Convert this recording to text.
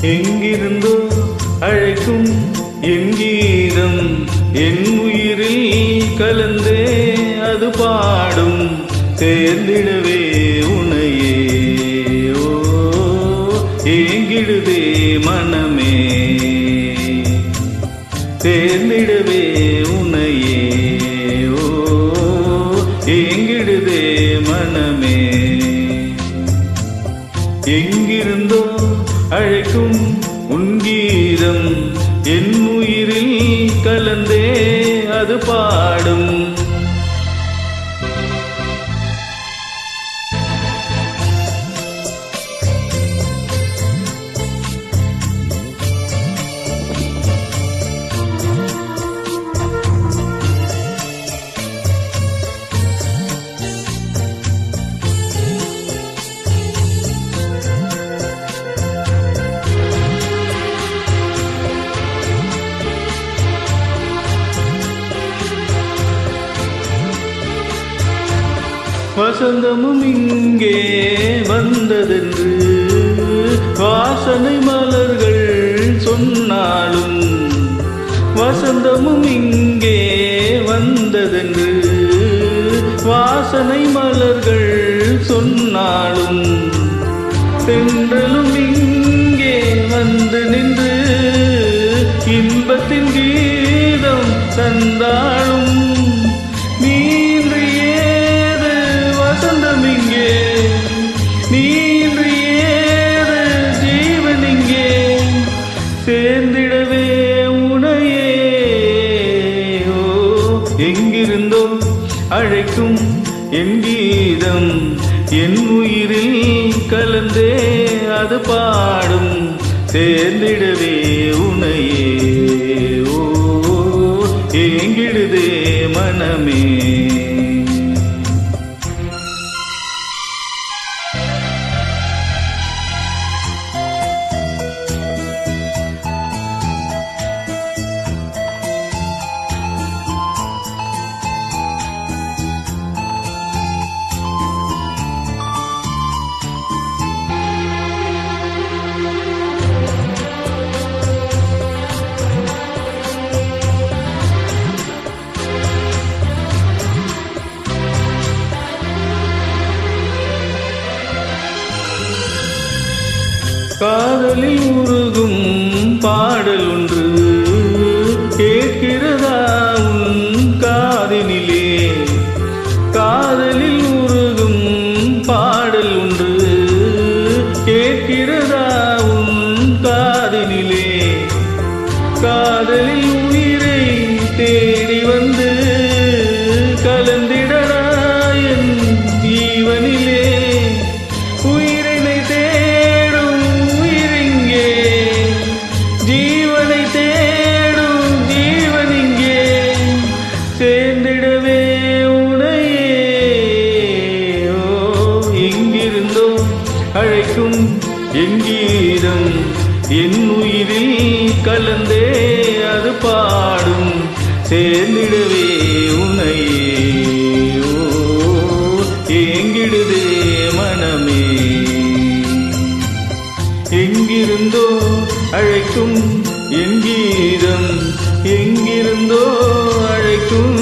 எங்கிருந்தோ அழைக்கும் என் கீதம் என் உயிரில் கலந்தே அது பாடும் சேர்ந்திடவே உனையே. ஓ ஏங்கிடுதே மனமே சேர்ந்திடவே உனையே. ஓ ஏங்கிடுதே மனமே. எங்கிருந்தோ அழைக்கும் உன் கீதம் என் உயிரில் கலந்தே அது பாடும். வசந்தமும் இங்கே வந்ததென்று வாசனை மலர்கள் சொன்னாலும், வசந்தமும் இங்கே வந்ததென்று வாசனை மலர்கள் சொன்னாலும், தென்றலும் இங்கே வந்து நின்று இன்பத்தின் கீதம் தந்தாலும், நீன்று ஏது வசந்தம் இங்கே, நீன்று ஏது ஜீவன் இங்கே, சேர்ந்திடவே உனையே. ஓ எங்கிருந்தோ அழைக்கும் என் கீதம் என் உயிரில் கலந்தே அது பாடும் சேர்ந்திடவே உனையே. ஓ ஏங்கிடுதே மனமே. காதலில் உருகும் பாடல் ஒன்று கேட்கிறதா உன் காதினிலே, காதலில் உருகும் பாடல் ஒன்று கேட்கிறதா உன் காதினிலே, காதலில் உயிரை தேடி வந்து கலந்திடடா என் ஜீவனிலே, உயிரினை தேடும் உயிரிங்கே, ஜீவனை தேடும் ஜீவனிங்கே, சேர்ந்திடவே உனையே. ஓ எங்கிருந்தோ அழைக்கும் என் கீதம் என் உயிரில் கலந்தே அது பாடும் சேர்ந்திடவே உனையே. ஓ ஏங்கிடுதே மனமே. எங்கிருந்தோ அழைக்கும் என் கீதம் எங்கிருந்தோ அழைக்கும்